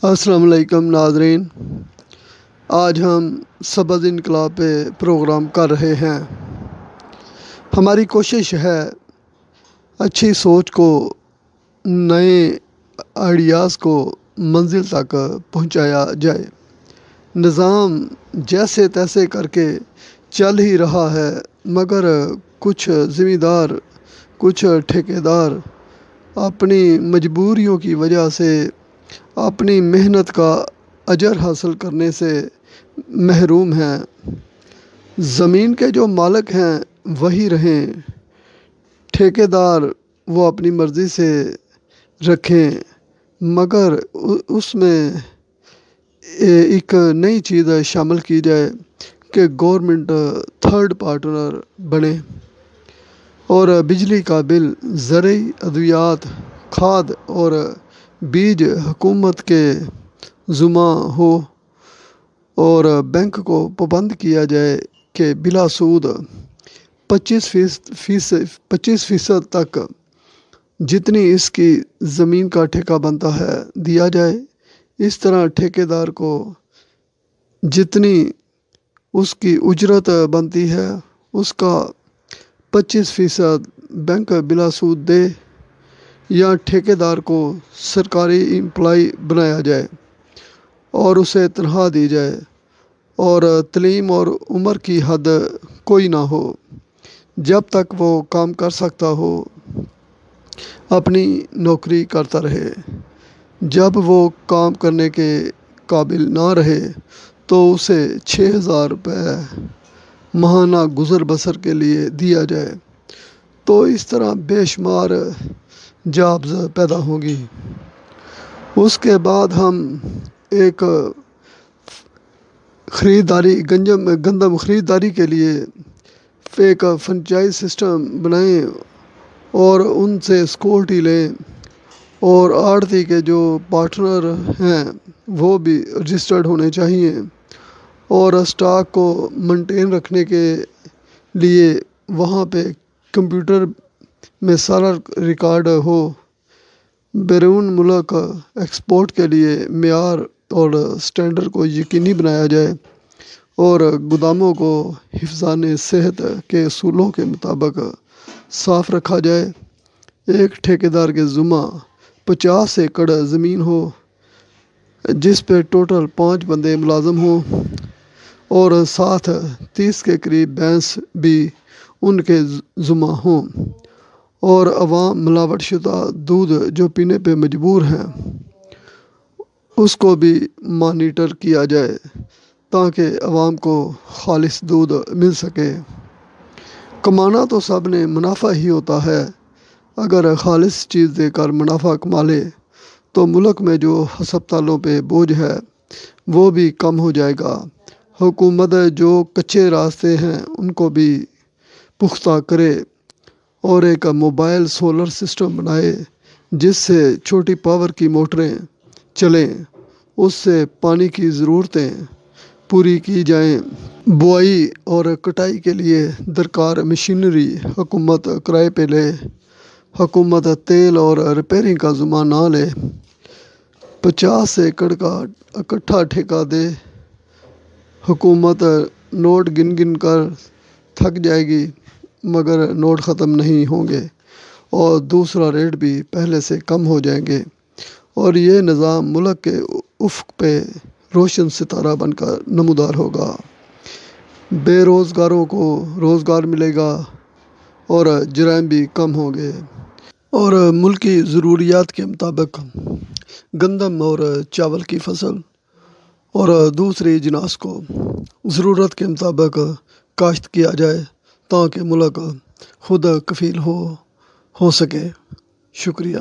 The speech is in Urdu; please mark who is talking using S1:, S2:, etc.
S1: السلام علیکم ناظرین، آج ہم سبز انقلاب پہ پروگرام کر رہے ہیں۔ ہماری کوشش ہے اچھی سوچ کو، نئے آئیڈیاز کو منزل تک پہنچایا جائے۔ نظام جیسے تیسے کر کے چل ہی رہا ہے، مگر کچھ ذمہ دار، کچھ ٹھیکیدار اپنی مجبوریوں کی وجہ سے اپنی محنت کا اجر حاصل کرنے سے محروم ہیں۔ زمین کے جو مالک ہیں وہی رہیں، ٹھیکیدار وہ اپنی مرضی سے رکھیں، مگر اس میں ایک نئی چیز شامل کی جائے کہ گورنمنٹ تھرڈ پارٹنر بنے اور بجلی کا بل، زرعی ادویات، کھاد اور بیج حکومت کے ذمہ ہو، اور بینک کو پابند کیا جائے کہ بلا سود 25% تک جتنی اس کی زمین کا ٹھیکہ بنتا ہے دیا جائے۔ اس طرح ٹھیکیدار کو جتنی اس کی اجرت بنتی ہے اس کا 25% بینک بلا سود دے، یا ٹھیکیدار کو سرکاری امپلائی بنایا جائے اور اسے تنخواہ دی جائے، اور تعلیم اور عمر کی حد کوئی نہ ہو، جب تک وہ کام کر سکتا ہو اپنی نوکری کرتا رہے۔ جب وہ کام کرنے کے قابل نہ رہے تو اسے 6,000 روپے ماہانہ گزر بسر کے لیے دیا جائے۔ تو اس طرح بے شمار جابز پیدا ہوں گی۔ اس کے بعد ہم ایک گندم خریداری کے لیے ایک فرنچائز سسٹم بنائیں اور ان سے سیکورٹی لیں، اور آڑھتی کے جو پارٹنر ہیں وہ بھی رجسٹرڈ ہونے چاہیے، اور اسٹاک کو مینٹین رکھنے کے لیے وہاں پہ کمپیوٹر میں سارا ریکارڈ ہو۔ بیرون ملک ایکسپورٹ کے لیے معیار اور سٹینڈرڈ کو یقینی بنایا جائے، اور گوداموں کو حفظان صحت کے اصولوں کے مطابق صاف رکھا جائے۔ ایک ٹھیکیدار کے ذمہ 50 ایکڑ زمین ہو جس پہ ٹوٹل 5 بندے ملازم ہوں، اور ساتھ 30 کے قریب بھینس بھی ان کے ذمہ ہوں، اور عوام ملاوٹ شدہ دودھ جو پینے پہ مجبور ہیں اس کو بھی مانیٹر کیا جائے تاکہ عوام کو خالص دودھ مل سکے۔ کمانا تو سب نے منافع ہی ہوتا ہے، اگر خالص چیز دے کر منافع کما لے تو ملک میں جو ہسپتالوں پہ بوجھ ہے وہ بھی کم ہو جائے گا۔ حکومت جو کچے راستے ہیں ان کو بھی پختہ کرے، اور ایک موبائل سولر سسٹم بنائے جس سے چھوٹی پاور کی موٹریں چلیں، اس سے پانی کی ضرورتیں پوری کی جائیں۔ بوائی اور کٹائی کے لیے درکار مشینری حکومت کرائے پہ لے، حکومت تیل اور ریپیئرنگ کا ذمہ نہ لے، 50 ایکڑ کا اکٹھا ٹھیکہ دے۔ حکومت نوٹ گن گن کر تھک جائے گی مگر نوٹ ختم نہیں ہوں گے، اور دوسرا ریٹ بھی پہلے سے کم ہو جائیں گے، اور یہ نظام ملک کے افق پہ روشن ستارہ بن کر نمودار ہوگا۔ بے روزگاروں کو روزگار ملے گا، اور جرائم بھی کم ہوں گے، اور ملکی ضروریات کے مطابق گندم اور چاول کی فصل اور دوسری اجناس کو ضرورت کے مطابق کاشت کیا جائے تاکہ ملک خود کفیل ہو سکے۔ شکریہ۔